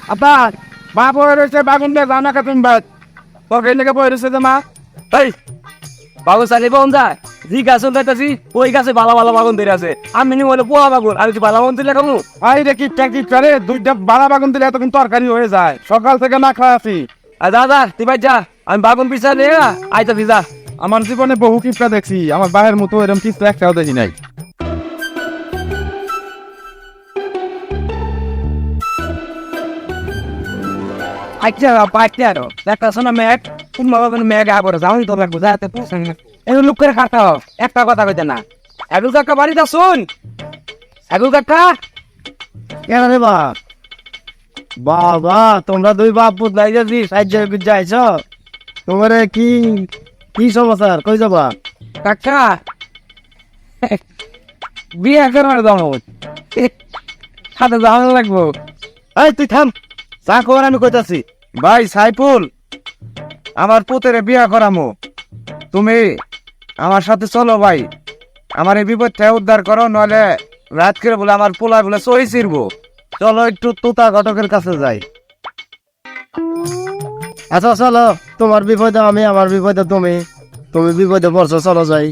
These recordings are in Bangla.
আপা মা বয়ে রয়েছে বাগুন দিয়ে জানা কাতুন বাদ পকে লেগে বয়ে রয়েছে যে মা এই বাগুন চালি পাওয়া যায় জি গাছ উঠাইতেছি ওই গাছে ভালো ভালো বাগুন ধরে আছে আমি নি বলে পোয়া বাগুন আমি কি ভালো বাগুন দিলে খাবো আই রে কি ট্যাকি করে দুইটা বালা বাগুন দিলে এতক্ষণ তরকারি হয়ে যায় সকাল থেকে না খাওয়া আছি আর দাদা তুই ভাই যা আমি বাগুন পিছা নিয়ে আইতা যা আমার জীবনে বহু কিপটা দেখছি আমার বাহের মতো এরকম কিছু একটাও দেখি নাই আচ্ছা পাইতে আরো একটা শোনা ম্যাগ কোন মগন ম্যাগ আবার যাও তো লাগবো যাতে পছন্দ এই লুক করে খাটাও একটা কথা কইতে না এগুল কাকা বাড়িতে শুন এগুল কাকা কেন রে বাপ বাবা তোমরা দুই বাপ পুত লাই যাচ্ছি সাহায্য যাইছ তোমার কি কি সমাচার কই যাবা কাকা বিয়ে করার দাম সাথে যাওয়া লাগবো এই তুই থাম চা খবর আমি কইতাছি ভাই সাইফুল আমার পুতেরে বিয়া করামো তুমি আমার সাথে চলো ভাই আমার এই বিপদ থেকে উদ্ধার করো নইলে রাত করে বলে আমার পোলায় বলে সহি ছিড়বো চলো একটু তোতা ঘটকের কাছে যাই আচ্ছা চলো তোমার বিপদে আমি আমার বিপদে তুমি তুমি বিপদে পড়ছো চলো যাই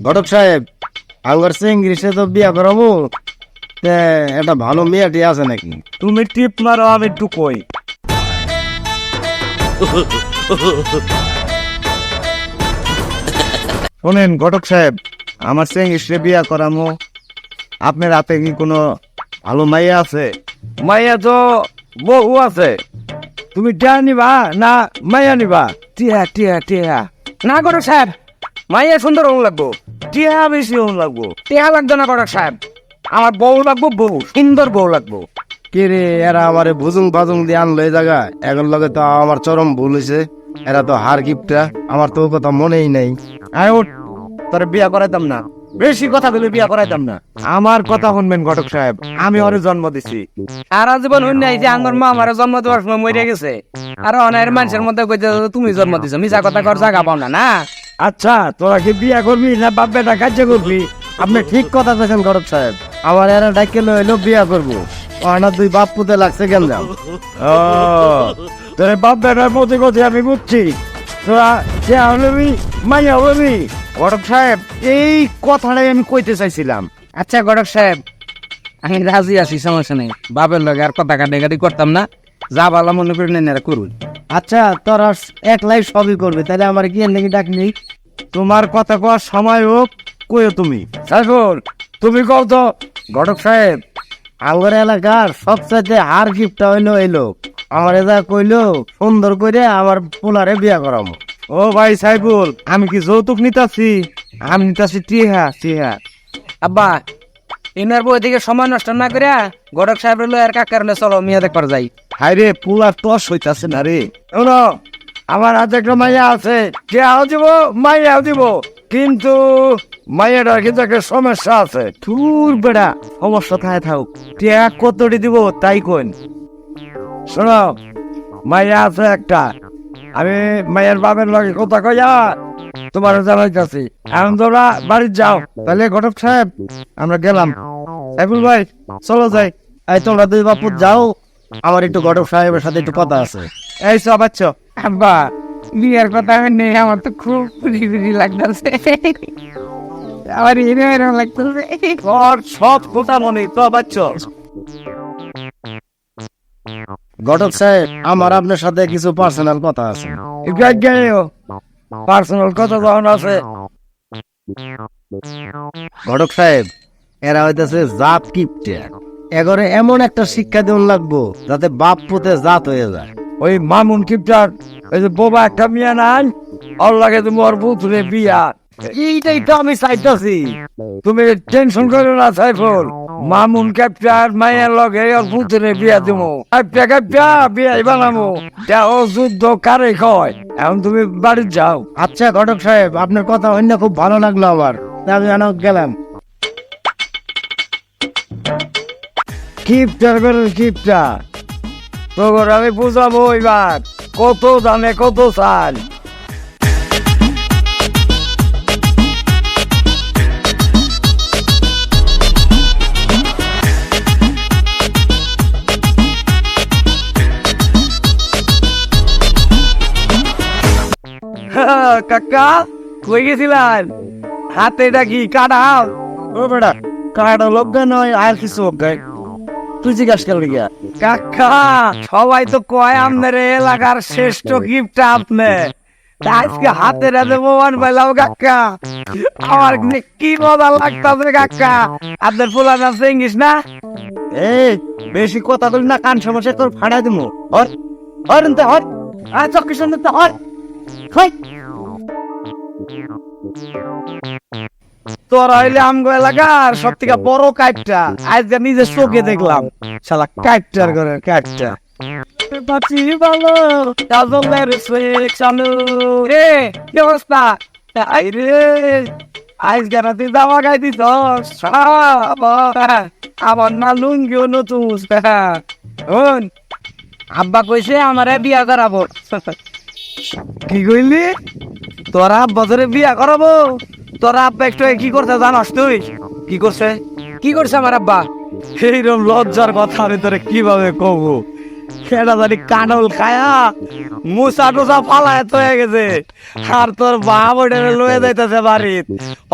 ঘটক সাহেব আঙ্গর সিংড়িসে তো বিয়া করাবো একটা ভালো মেয়েটি আছে নাকি তুমি টিপ মারো আমি একটু কই শোনেন ঘটক সাহেব আমার সিংড়িসে বিয়া করামো আপনার হাতে কি কোনো ভালো মাইয়া আছে মাইয়া তো বহু আছে তুমি টিয়া নিবা না মাইয়া নিবা টিয়া টিয়া টিয়া না করো সাহেব মাইয়া সুন্দর হন লাগবো টিয়া বেশি হন লাগবো টিয়া লাগতো না করো সাহেব আমার বউ লাগবো বউ সুন্দর বউ লাগবো কে রে এরা আমারে ভুজুং ভাজুং দিয়ে আনলো এই জায়গা এগুলোর লগে তো আমার চরম ভুল হয়েছে এরা তো হার গিফটটা আমার তো ও কথা মনেই নাই আয় ওঠ তোর বিয়া করাইতাম না বেশি কথা বলে বিয়া করাইতাম না আমার কথা শুনবেন ঘটক সাহেব আমি ওরে জন্ম দিছি সারা জীবন হইন নাই যে আমার মা আমার জন্ম দেওয়ার সময় মরে গেছে আর অনেক মানুষের মধ্যে কইতে তুমি জন্ম দিছো মিছা কথা কর জায়গা পাও না না আচ্ছা তোরা কি বিয়া করবি না বাপ বেটা কার্য করবি আপনি ঠিক কথা বলছেন গরব সাহেব আমার এরা ডাকে লইলো বিয়া করবো না দুই বাপ পুতে লাগছে কেন যাও ও তোর বাপ বেটার মধ্যে কথা আমি বুঝছি তোরা যে হলবি মাইয়া হলবি ঘটক সাহেব এই কথাটাই আমি কইতে চাইছিলাম আচ্ছা গড়ক সাহেব আমি রাজি আছি সমস্যা নেই বাপের লগে আর কথা কাটাকাটি করতাম না যা ভালো মনে করি না করুন আচ্ছা তোরা একলাই সবই করবে তাহলে আমার কি এর নাকি ডাক নেই তোমার কথা কওয়ার সময় হোক কইও তুমি সাইফুল তুমি কও তো ঘটক সাহেব আমার এলাকার সবচাইতে হার গিফটটা হইলো এই লোক আমার এদা কইলো সুন্দর করে আমার পোলারে বিয়া করাবো ও ভাই সাইফুল আমি কি যৌতুক নিতাছি আমি নিতাছি টিহা টিহা আব্বা ইনার বই থেকে সময় নষ্ট না করে গড়ক সাহেব রইলো আর কাকার হলে চলো মিয়া দেখবার যাই হাই রে পোলার তস হইতাছে না রে শোনো আমার হাতে একটা মাইয়া আছে টিহাও দিব মাইয়াও দিব কিন্তু মাইয়াটার কিন্তু একটা সমস্যা আছে তুর বেড়া সমস্যা থাকে থাকুক টিহা কতটি দিব তাই কইন শোনো মাইয়া আছে একটা আমি মায়ের বাপের লগে কথা কইয়া তোমার জানাইতেছি এখন তোমরা বাড়ি যাও তাহলে ঘটক সাহেব আমরা গেলাম সাইফুল ভাই চলো যাই এই তোমরা দুই বাপু যাও আমার একটু ঘটক সাহেবের সাথে একটু কথা আছে এই সব বাচ্চা আব্বা বিয়ের কথা নেই আমার তো খুব খুশি খুশি লাগতেছে আমার এরকম লাগতেছে তোর সব কথা মনে তো বাচ্চা ঘটক সাহেব আমার আপনার সাথে কিছু পার্সোনাল কথা আছে পার্সোনাল কথা যখন আছে ঘটক সাহেব এরা হইতেছে জাত কিপটে এগরে এমন একটা শিক্ষা দেওয়ান লাগবো যাতে বাপ পুতে জাত হয়ে যায় ওই মামুন কিপটার ওই যে বোবা একটা মিয়া নাই ওর লাগে তুমি ওর বুথরে বিয়া এইটাই তো আমি চাইতেছি তুমি টেনশন করো না সাইফুল মামুন ক্যাপ্টার মায়ের লগে ওর বুথরে বিয়া দিব ক্যাপ্টা ক্যাপ্টা বিয়াই বানাবো তা ও যুদ্ধ কারে কয় এখন তুমি বাড়ি যাও আচ্ছা ঘটক সাহেব আপনার কথা অন্য খুব ভালো লাগলো আমার তাই আমি জানো গেলাম কিপটার করে কিপটা তোর আমি বুঝাবো এবার কত দামে কত চাল। কাকা কই গেছিলেন? হাতে এটা কি কাটাও? ও বেটা কাটা লোক নয় আর কিছু গাই তুই জিজ্ঞাস করলি গিয়া কাকা সবাই তো কয় আপনার এলাকার শ্রেষ্ঠ গিফট আপনি, তা আজকে হাতের হাতে মোবাইল পাইলাম কাকা, আমার যে কি মজা লাগতাছে কাকা। আপনার ফুলা নাম ইংলিশ না? এই বেশি কথা বলি না, কান সমস্যা তোর ফাড়া দিমু। হর হর এনতে হর আর চক্কি শুনতে তো হর হই। তোরা হইলে আমগো এলাকার সব থেকে বড় কাইটটা আজকে নিজের চোখে দেখলাম। শালা কাইটটার করে কাইটটা বাঁচি ভালো কাজলের সুইক চালু রে, কি অবস্থা? আই রে আজকে রাতে জামা গাই দিছ আমার না লুঙ্গিও নতুন। শোন আব্বা কইছে আমারে বিয়া করাবো। কি কইলি? তোরা আব্বা তোরে বিয়া করাবো? তোরা আব্বা একটু কি করতে জানাস তুই? কি করছে? কি করছে আমার আব্বা? এইরকম লজ্জার কথা আমি তোরে কিভাবে কব? সেটা জানি কানল খায়া মুসা টুসা ফালায় তো হয়ে গেছে, আর তোর বাপ ওটা লয়ে যাইতেছে বাড়িত।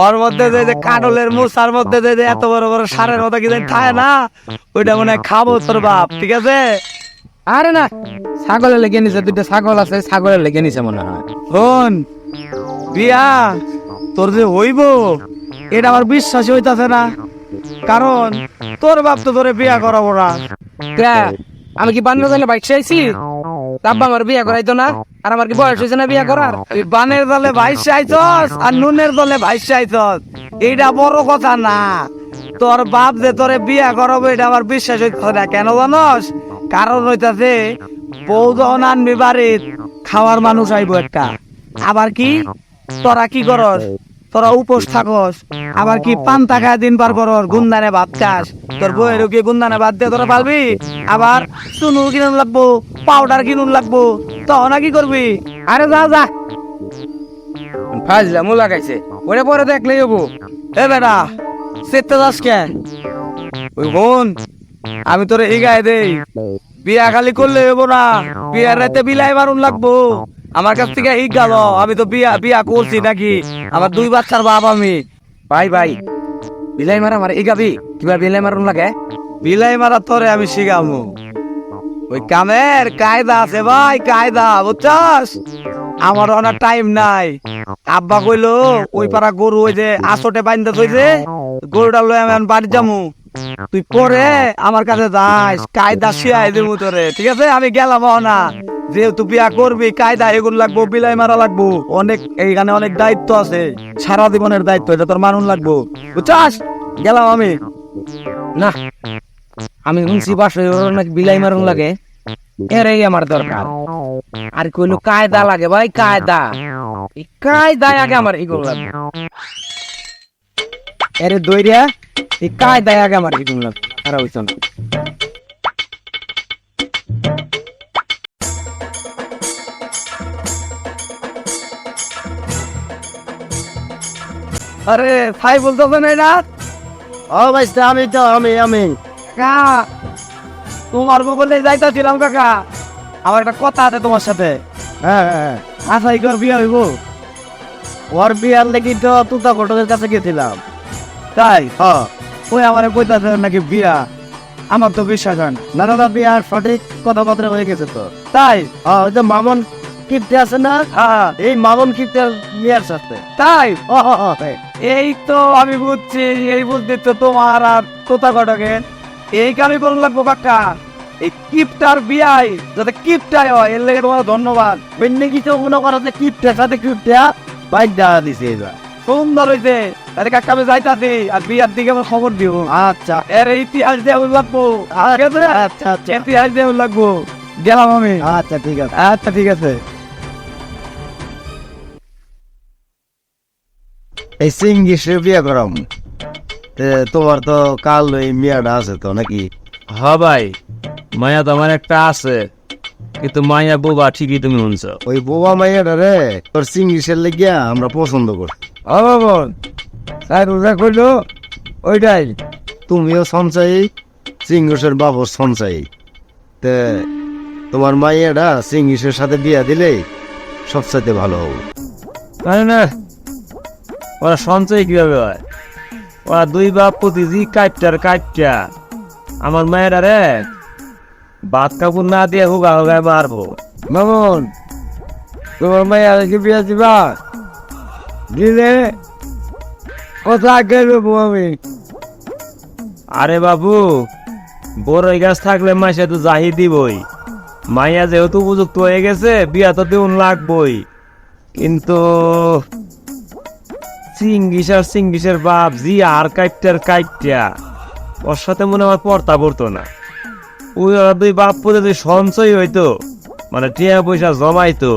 ওর মধ্যে যে কানলের মুসার মধ্যে যে এত বড় বড় সারের মতো কি খায় না, ওইটা মনে হয় খাবো তোর বাপ। ঠিক আছে? আরে না, ছাগলের লেগে নিছে, দুইটা ছাগল আছে, ছাগলের লেগে নিছে মনে হয়। শোন বিয়া তোর যে হইব এটা আমার বিশ্বাসই হইতাছে না, কারণ তোর বাপ তো তোরে বিয়া করাবো না। কে? আমি কি বান্না জানে বাইক চাইছি? আব্বা আমার বিয়া করাইতো না, আর আমার কি বয়স হয়েছে না বিয়া করার? তুই বানের দলে ভাইস চাইছস আর নুনের দলে ভাইস চাইছস, এইটা বড় কথা না। তোর বাপ যে তোরে বিয়া করাবো এটা আমার বিশ্বাস হইতেছে না। কেন জানস? কারণ হইতাছে বউ যখন আনবি বাড়ির খাওয়ার মানুষ আইবো একটা। আবার কি তোরা কি করস? তোরা উপোস থাকস, আবার কি পান্তা খায় দিন পার করস, গুন্দানে ভাত খাস। তোর বউয়েরও কি গুন্দানে ভাত দিয়ে তোরা পারবি? আবার চুনুর কিনুন লাগবো, পাউডার কিনুন লাগবো, তখন কি করবি? আরে যা যা, ফাজলা মু লাগাইছে, ওরে পরে দেখলেই হবো। এ বেটা চেতে যাস কে? ওই বোন আমি তোরে হিগাই দেই, বিয়া খালি করলে হইব না, বিয়ার রাতে বিলাই মারুন লাগবো। আমার কাছ থেকে হিগ গেল, আমি তো বিয়া বিয়া করছি নাকি, আমার 2 বাচ্চার বাপ আমি। ভাই ভাই, বিলাই মারা মারে এগাবি, কিবা বিলাই মারুন লাগে? বিলাই মারা তোরে আমি শিখামু, ওই কামের কায়দা আছে ভাই, কায়দা বুঝছস? আমার অনেক টাইম নাই। আব্বা কইলো ওই পাড়া গরু ওই যে আসটে বাইন্দা থইছে, গরুটা লই আমি এখন বাড়ি যামু, তুই পরে আমার কাছে যাস, কায়দা শিয়াই দেবো তোরে। ঠিক আছে? আমি গেলাম না, যেহেতু বিয়া করবি কায়দা এগুলো লাগবো, বিলাই মারা লাগবো, অনেক এইখানে অনেক দায়িত্ব আছে, সারা জীবনের দায়িত্ব, এটা তোর মানুন লাগবো বুঝছস? গেলাম আমি। না, আমি শুনছি বাসে নাকি বিলাই মারুন লাগে, এরাই আমার দরকার। আর কইলো কায়দা লাগে ভাই, কায়দা, এই কায়দায় আগে আমার এগুলো লাগবে। এরে দইরা এই কায়দায় আগে আমার এগুলো লাগবে, আর হইছো না। আরে ভাই বলতেছে না এটা? ও ভাইস্তা আমি তো আমি কাকা তোমার বলে যাইতাছিলাম কাকা, আমার একটা কথা আছে তোমার সাথে। হ্যাঁ হ্যাঁ আশা ইকর বিয়া হইব। ওর বিয়ার লেগে তো তুতা ঘটকের কাছে গেছিলাম। তাই হ্যাঁ ওই আমার কইতাছে নাকি বিয়া, আমার তো বিশ্বাস হয় না। না দাদা বিয়ার সঠিক কথাবার্তা হয়ে গেছে তো। তাই ওই যে মামন কিপ্টে আছে না, হ্যাঁ এই মামন কিপ্টে বিয়ার সাথে। তাই তাই। এই তো আমি বুঝছি, এই বুঝতে তো তোমার আর তোতা ঘটকের এই কামই করুন লাগবো কাকা। এই কিপটার বিয়াই যাতে কিপটাই হয়, এর লেগে তোমার ধন্যবাদ। বেন্নে কিছু মনে করো যে কিপ্টে সাথে কিপ্টে বাইক দেওয়া দিছে এবার। সুন্দর হইছে, তাহলে কাকা আমি যাইতাছি, আর বিয়ার দিকে আমার খবর দিব। আচ্ছা এর ইতিহাস দেওয়া লাগবো, ঠিক আছে? আচ্ছা আচ্ছা ইতিহাস দেওয়া লাগবো। গেলাম আমি। আচ্ছা ঠিক আছে। আচ্ছা ঠিক আছে। এই সিঙ্গিসে বিয়ে করাম, তোমার তো কাল ওই মিয়াটা আছে তো নাকি? হ ভাই, মায়া তো আমার একটা আছে, কিন্তু মায়া বোবা ঠিকই তুমি শুনছ। ওই বোবা মাইয়াটা রে তোর চিংড়িসের লেগিয়া আমরা পছন্দ করি। ও বাবন সাইফুল যা কইলো ওইটাই। তুমিও সঞ্চয়ী, চিংড়িসের বাবু সঞ্চয়ী। তে তোমার মাইয়াটা চিংড়িসের সাথে বিয়া দিলেই সবচাইতে ভালো হবে। তাই না? ওরা সঞ্চয় কিভাবে হয়? ওরা দুই বাপ প্রতিজি কাইপটা আমার মায়েরা রে ভাত কাপড় না দিয়ে হুগা হুগায় মারবো। বাবন তোমার মাইয়াকে বিয়া দিবা, দিলে কথা আগে নেবো আমি। আরে বাবু, বড়ই গাছ থাকলে মাসে তো জাহি দিবই। মাইয়া যেহেতু উপযুক্ত হয়ে গেছে, বিয়া তো দেউন লাগবই। কিন্তু সিঙ্গিসের বাপ জি আর কাইপটা ওর সাথে মনে আমার পড়তা পড়তো না। ওই ওরা দুই বাপ পুজো যদি সঞ্চয় হইতো, মানে টিয়া পয়সা জমাইতো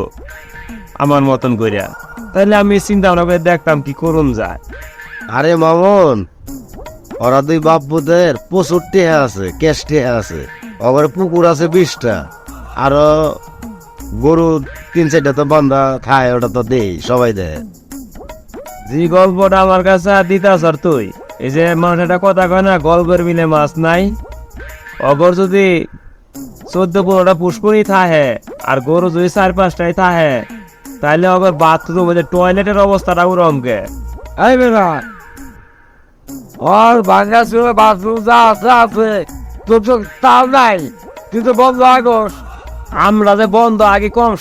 আমার মতন করিয়া, তাহলে আমি চিন্তা ভাবনা করে দেখতাম কি করুন যায়। আরে মামন, ওরা দুই বাপ পুতের প্রচুর টেহা আছে, ক্যাশ টেহা আছে। আবার পুকুর আছে 20টা, আরো গরু 3-4টা তো বান্ধা খায়, ওটা তো দেই, সবাই দেয়। যে গল্পটা আমার কাছে দিতাস আর তুই, এই যে মানুষ একটা কথা কয় না, গল্পের মিলে মাছ নাই। অগর যদি 14-15টা পুষ্করই থাহে আর গরু যদি 4-5টাই থাহে, তাহলে অগর বাথরুম টয়লেটের অবস্থাটা ওরমকে। এই বেলা ওর ভাঙা ছিল বাথরুম যা আছে আছে, তোর তো তাও নাই, তুই তো বন্ধ আগস। আমরা যে বন্ধ আগে কম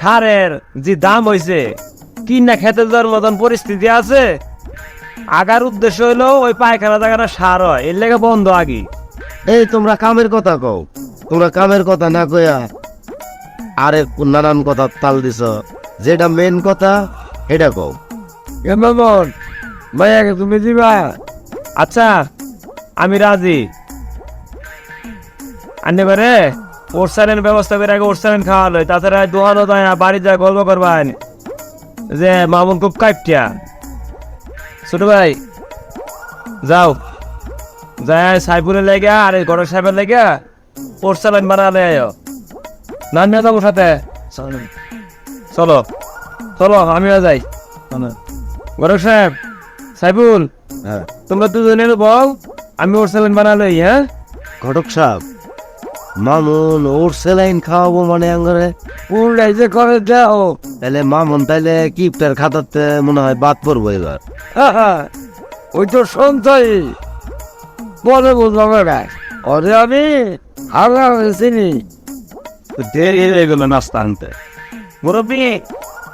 সারের যে দাম হইছে, কিনা খেতে যাওয়ার মতন পরিস্থিতি আছে। আগার উদ্দেশ্য হইলো ওই পায়খানা জায়গাটা সার হয়, এর লেগে বন্ধ আগে। এই তোমরা কামের কথা কও, তোমরা কামের কথা না কইয়া আরে নানান কথা তাল দিছ। যেটা মেন কথা এটা কও। কেমন মাইয়াকে তুমি দিবা? আচ্ছা, আমি রাজি। আনবারে ওরসালেন ব্যবস্থা করে আগে ওরসালেন খাওয়া লই, তাছাড়া দোকানও যায় না, বাড়ি যায় গল্প করবেন যে মামুন খুব কাইপটিয়া। ছোট ভাই যাও, যায় সাইপুরের লেগে আর এই গড়ের সাহেবের লেগে ওরসালেন বানালে আয়। না নিয়ে যাবো সাথে, চলো চলো আমিও যাই। গড়ের সাহেব, সাইফুল, হ্যাঁ তোমরা দুজনে বল, আমি ওরসালেন বানালই। হ্যাঁ ঘটক সাহেব, মামুন ওর সেলাইন খাওয়াবো মানে আঙ্গারে? পুরাই যে করে দাও। তাহলে মামুন তাইলে কিপটার খাতাতে মনে হয় বাদ পড়বো এবার। ওই তো সঞ্চয় পরে বুঝলাম না, ওরে আমি হারা চিনি। দেরি হয়ে গেল নাস্তা আনতে। মুরব্বী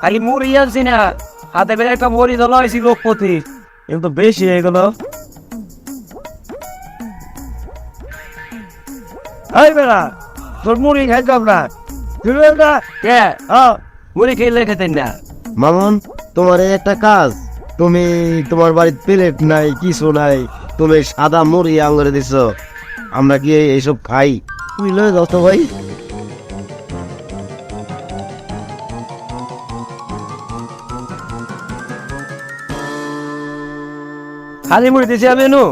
খালি মুড়ি আনছি না, হাতে বেড়ে একটা বড়ি ধরা হয়েছি লোকপতি। কিন্তু বেশি হয়ে গেল। এই বেড়া তোর মুড়ি খাইতাম না, তুই না কে মুড়ি খেলে খেতেন না? মামুন, তোমার এই একটা কাজ, তুমি তোমার বাড়িতে প্লেট নাই, কিছু নাই, তুমি সাদা মুড়ি আঙ্গুরে দিছ, আমরা কি এইসব খাই? তুই লয়ে যাও তো ভাই। খালি মুড়ি দিছি আমি নু,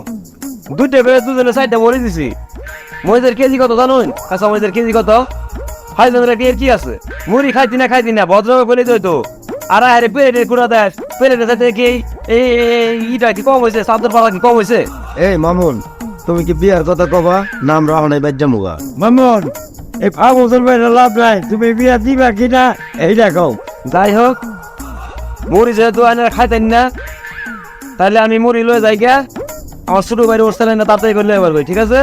দুইটা করে দুজনে 4টা মুড়ি দিছি। মরিচের কেজি কত জানুন? কাঁচা মরিচের কেজি কত? হাইজনের কি আছে? মুড়ি খাইতি না ভদ্রভাবে বলে দিই তো। আর আরে পেলেটের কুড়া দেয়, পেলেটের সাথে কি ইটা কি কম হয়েছে? চাদর পালা কি কম হয়েছে? এই মামুন, তুমি কি বিয়ার কথা কবা? নাম রাহনাই বাজ্জামুগা। মামন এই ফাগুন বাইরে লাভ নাই, তুমি বিয়া দিবা কিনা এইটা কও। যাই হোক, মুড়ি যেহেতু আনার খাইতেন না, তাহলে আমি মুড়ি লয়ে যাই গা। আমার ছোট বাইরে উঠতে না, তাড়াতাড়ি করলে এবার ঠিক আছে?